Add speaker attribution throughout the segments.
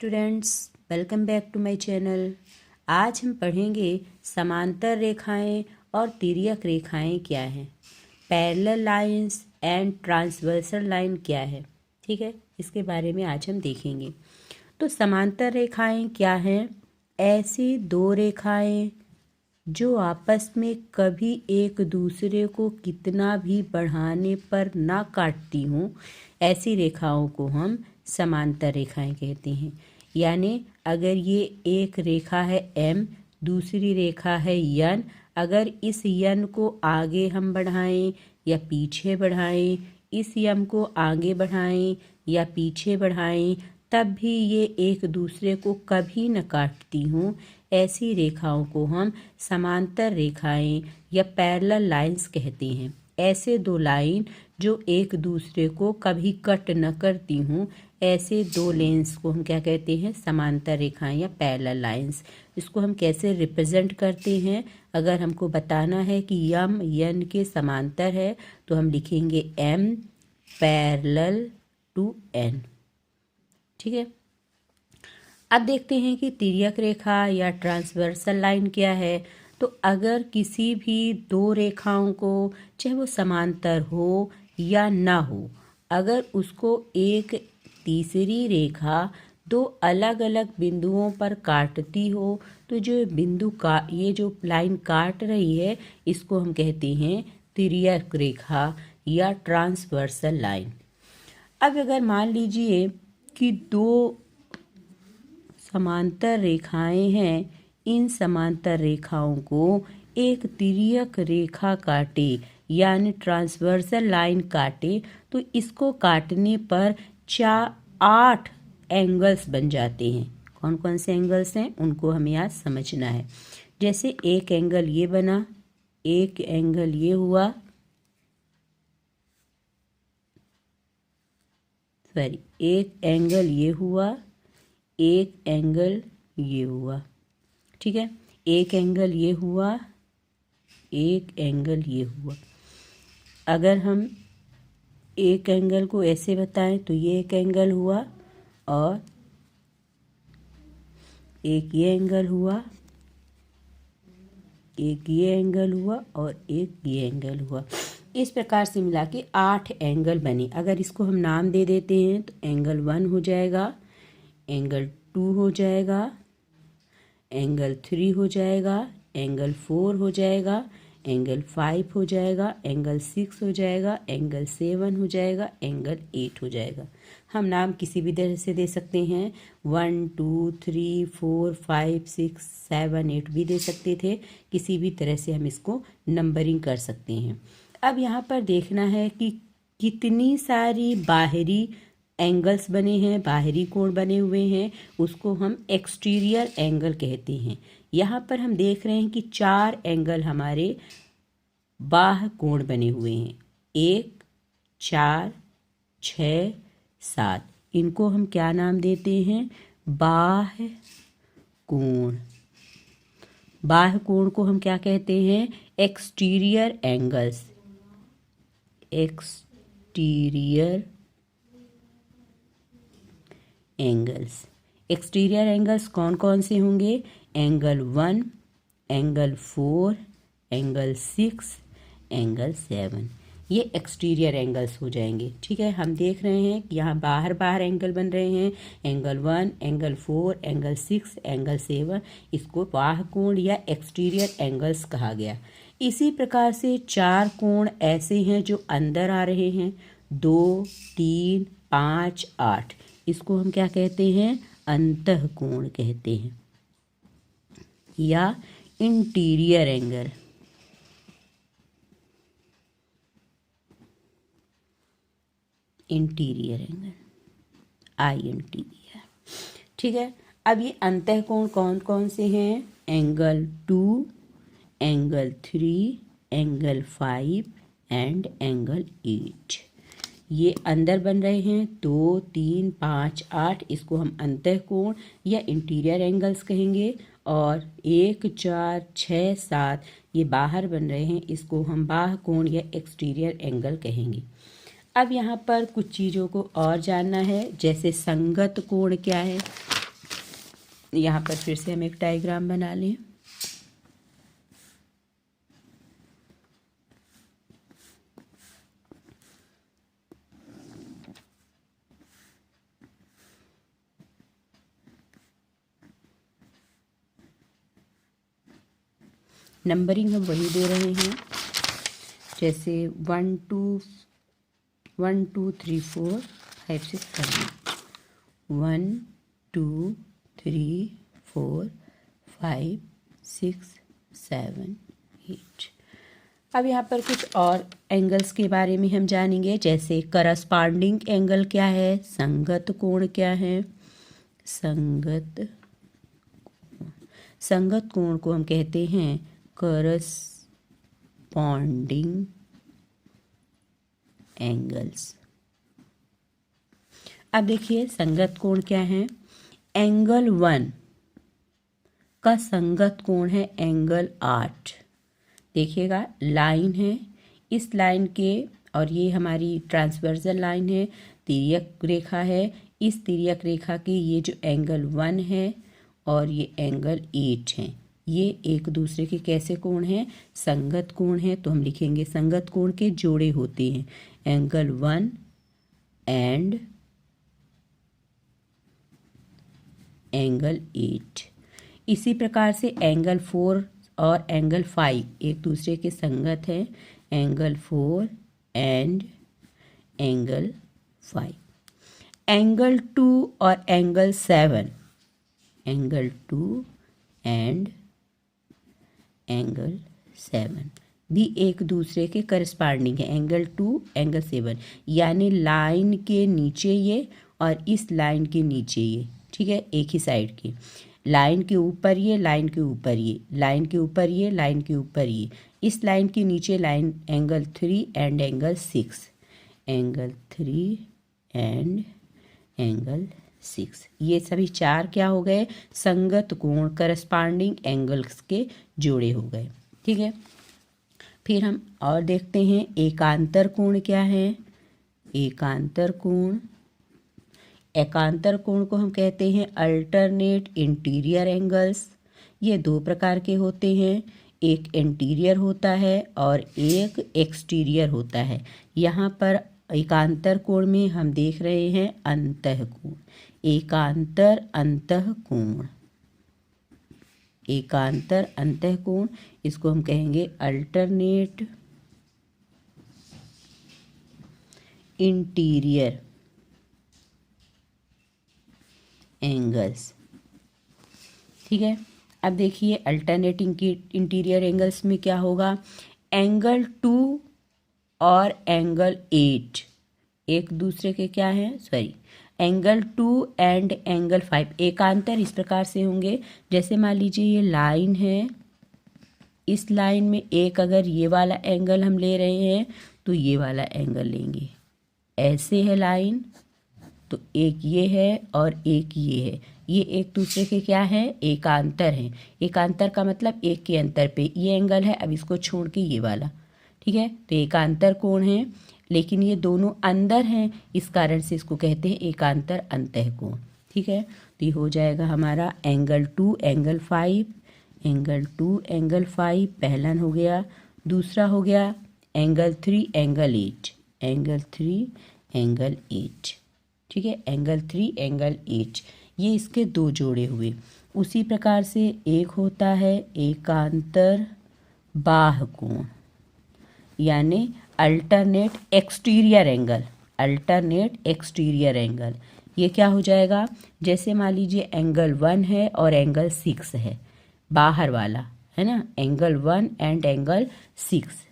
Speaker 1: Students, welcome back to my channel. आज हम पढ़ेंगे समांतर रेखाएं और तिर्यक रेखाएं क्या हैं, parallel lines and transversal line क्या है। ठीक है, इसके बारे में आज हम देखेंगे। तो समांतर रेखाएं क्या हैं? ऐसी दो रेखाएं जो आपस में कभी एक दूसरे को कितना भी बढ़ाने पर ना काटती हों, ऐसी रेखाओं को हम समांतर रेखाएं कहते हैं। यानी अगर ये एक रेखा है M, दूसरी रेखा है N, अगर इस N को आगे हम बढ़ाएं या पीछे बढ़ाएं, इस M को आगे बढ़ाएं या पीछे बढ़ाएं, तब भी ये एक दूसरे को कभी न काटती हों, ऐसी रेखाओं को हम समांतर रेखाएं या पैरेलल लाइंस कहते हैं। ऐसे दो लाइन जो एक दूसरे को कभी कट न करती हों, ऐसे दो लेंस को हम क्या कहते हैं? समांतर रेखाएं या पैरेलल लाइंस। इसको हम कैसे रिप्रेजेंट करते हैं? अगर हमको बताना है कि यम एन के समांतर है तो हम लिखेंगे M पैरेलल टू N। ठीक है, अब देखते हैं कि तिर्यक रेखा या ट्रांसवर्सल लाइन क्या है। तो अगर किसी भी दो रेखाओं को, चाहे वो समांतर हो या ना हो, अगर उसको एक तीसरी रेखा दो अलग अलग बिंदुओं पर काटती हो, तो जो बिंदु का ये जो लाइन काट रही है, इसको हम कहते हैं तिर्यक रेखा या ट्रांसवर्सल लाइन। अब अगर मान लीजिए कि दो समांतर रेखाएं हैं, इन समांतर रेखाओं को एक तिर्यक रेखा काटे यानी ट्रांसवर्सल लाइन काटे, तो इसको काटने पर 8 एंगल्स बन जाते हैं। कौन कौन से एंगल्स हैं उनको हमें आज समझना है। जैसे एक एंगल ये बना, एक एंगल ये हुआ, एक एंगल ये हुआ, एक एंगल ये हुआ। ठीक है, एक एंगल ये हुआ, एक एंगल ये हुआ। अगर हम एक एंगल को ऐसे बताएं तो ये एक एंगल हुआ और एक ये एंगल हुआ, एक ये एंगल हुआ और एक ये एंगल हुआ। इस प्रकार से मिला के 8 एंगल बने। अगर इसको हम नाम दे देते हैं तो एंगल 1 हो जाएगा, एंगल 2 हो जाएगा, एंगल 3 हो जाएगा, एंगल 4 हो जाएगा, एंगल 5 हो जाएगा, एंगल 6 हो जाएगा, एंगल 7 हो जाएगा, एंगल 8 हो जाएगा। हम नाम किसी भी तरह से दे सकते हैं, 1 2 3 4 5 6 7 8 भी दे सकते थे। किसी भी तरह से हम इसको नंबरिंग कर सकते हैं। अब यहाँ पर देखना है कि कितनी सारी बाहरी एंगल्स बने हैं, बाहरी कोण बने हुए हैं, उसको हम एक्सटीरियर एंगल कहते हैं। यहाँ पर हम देख रहे हैं कि 4 एंगल हमारे बाह्य कोण बने हुए हैं, 1 4 6 7। इनको हम क्या नाम देते हैं? बाह्य कोण। बाह्य कोण को हम क्या कहते हैं? Exterior angles. Exterior angles. Exterior angles कौन कौन से होंगे? Angle 1, angle 4, angle 6, angle 7। ये एक्सटीरियर एंगल्स हो जाएंगे। ठीक है, हम देख रहे हैं कि यहाँ बाहर बाहर एंगल बन रहे हैं, एंगल 1, एंगल 4, एंगल 6, एंगल 7। इसको बाह्य कोण या एक्सटीरियर एंगल्स कहा गया। इसी प्रकार से 4 कोण ऐसे हैं जो अंदर आ रहे हैं, 2 3 5 8। इसको हम क्या कहते हैं? अंतःकोण कहते हैं या interior angle. Interior angle, interior. ठीक है, अब ये अंतःकोण कौन कौन से हैं? Angle 2, angle 3, angle 5 and angle 8। ये अंदर बन रहे हैं, 2 3 5 8। इसको हम अंतःकोण या इंटीरियर एंगल्स कहेंगे। और 1 4 6 7 ये बाहर बन रहे हैं, इसको हम बाह्य कोण या एक्सटीरियर एंगल कहेंगे। अब यहाँ पर कुछ चीज़ों को और जानना है, जैसे संगत कोण क्या है? यहाँ पर फिर से हम एक डायग्राम बना लें। नंबरिंग हम वही दे रहे हैं, जैसे 1 2 3 4 5 6 7 1 2 3 4 5 6 7 8। अब यहाँ पर कुछ और एंगल्स के बारे में हम जानेंगे, जैसे करस्पॉन्डिंग एंगल क्या है, संगत कोण क्या है। संगत कोण को हम कहते हैं करस्पॉन्डिंग एंगल्स। अब देखिए संगत कोण क्या है। एंगल 1 का संगत कोण है एंगल 8। देखिएगा लाइन है, इस लाइन के और ये हमारी ट्रांसवर्सल लाइन है, तिर्यक रेखा है। इस तिर्यक रेखा के ये जो एंगल 1 है और ये एंगल 8 है, ये एक दूसरे के कैसे कोण हैं, संगत कोण है। तो हम लिखेंगे संगत कोण के जोड़े होते हैं एंगल 1 एंड एंगल 8। इसी प्रकार से एंगल 4 और एंगल 5 एक दूसरे के संगत हैं, एंगल 4 एंड एंगल 5। एंगल 2 और एंगल 7, एंगल 2 एंड एंगल 7 भी एक दूसरे के करस्पॉन्डिंग है, एंगल 2 एंगल 7, यानी लाइन के नीचे ये और इस लाइन के नीचे ये, ठीक है, एक ही साइड की। लाइन के ऊपर ये, लाइन के ऊपर ये, लाइन के ऊपर ये, लाइन के ऊपर ये, इस लाइन के नीचे line angle 3 and angle 6, angle 3 and angle 6। ये सभी चार क्या हो गए, संगत कोण, करस्पॉन्डिंग एंगल्स के जोड़े हो गए, ठीक है। फिर हम और देखते हैं एकांतर कोण क्या है। एकांतर कोण, एकांतर कोण को हम कहते हैं अल्टरनेट इंटीरियर एंगल्स। ये दो प्रकार के होते हैं, एक इंटीरियर होता है और एक एक्सटीरियर होता है। यहाँ पर एकांतर कोण में हम देख रहे हैं अंतःकोण, एकांतर अंतःकोण, एकांतर अंतःकोण, इसको हम कहेंगे अल्टरनेट इंटीरियर एंगल्स, ठीक है। अब देखिए अल्टरनेटिंग की इंटीरियर एंगल्स में क्या होगा, एंगल 2 और एंगल 8 एक दूसरे के क्या हैं, सॉरी, एंगल 2 एंड एंगल 5 एकांतर इस प्रकार से होंगे, जैसे मान लीजिए ये लाइन है, इस लाइन में एक अगर ये वाला एंगल हम ले रहे हैं तो ये वाला एंगल लेंगे, ऐसे है लाइन, तो एक ये है और एक ये है, ये एक दूसरे के क्या है, एकांतर हैं। एकांतर का मतलब एक के अंतर पे ये एंगल है, अब इसको छोड़ के ये वाला, ठीक है, तो एकांतर कोण है, लेकिन ये दोनों अंदर हैं, इस कारण से इसको कहते हैं एकांतर अंतःकोण, ठीक है। तो ये हो जाएगा हमारा एंगल 2 एंगल 5, एंगल 2 एंगल 5 पहला हो गया, दूसरा हो गया एंगल 3 एंगल 8, एंगल 3 एंगल 8, ठीक है, एंगल 3 एंगल 8, ये इसके दो जोड़े हुए। उसी प्रकार से एक होता है एकांतर बाह्य कोण, यानी alternate exterior angle, alternate exterior angle, ये क्या हो जाएगा, जैसे मान लीजिए एंगल 1 है और एंगल 6 है, बाहर वाला है ना, एंगल 1 एंड एंगल 6।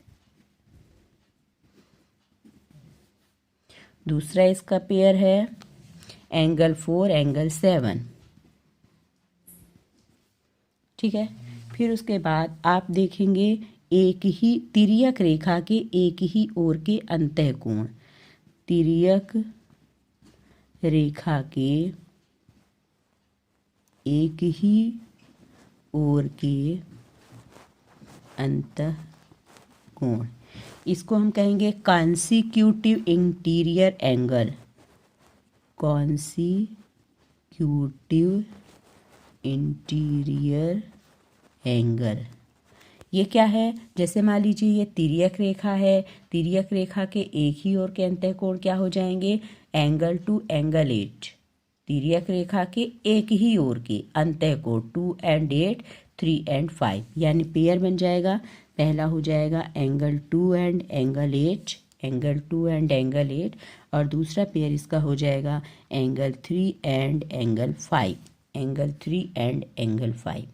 Speaker 1: दूसरा इसका पेयर है एंगल 4 एंगल 7, ठीक है। फिर उसके बाद आप देखेंगे एक ही तिर्यक रेखा के एक ही ओर के अंतःकोण, तिर्यक रेखा के एक ही ओर के अंतःकोण, इसको हम कहेंगे consecutive interior angle, consecutive interior angle. ये क्या है? जैसे मान लीजिए ये तिर्यक रेखा है, तिर्यक रेखा के एक ही ओर के अंतःकोण क्या हो जाएंगे? Angle two angle 8। तिर्यक रेखा के एक ही ओर के अंतःकोण 2 and 8, 3 and 5, यानी पेयर बन जाएगा। पहला हो जाएगा angle 2 and angle 8, angle 2 and angle 8, और दूसरा पेयर इसका हो जाएगा angle 3 and angle 5, angle 3 and angle 5।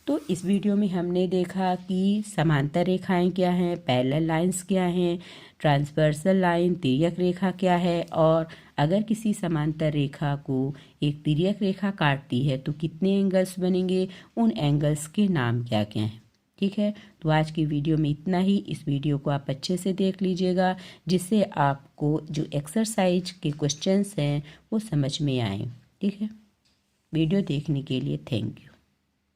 Speaker 1: तो इस वीडियो में हमने देखा कि समांतर रेखाएं क्या हैं, पैरेलल लाइंस क्या हैं, ट्रांसवर्सल लाइन तिर्यक रेखा क्या है, और अगर किसी समांतर रेखा को एक तिर्यक रेखा काटती है तो कितने एंगल्स बनेंगे, उन एंगल्स के नाम क्या क्या हैं। ठीक है, तो आज की वीडियो में इतना ही। इस वीडियो को आप अच्छे से देख लीजिएगा जिससे आपको जो एक्सरसाइज के क्वेश्चंस हैं वो समझ में आए। ठीक है, वीडियो देखने के लिए थैंक यू।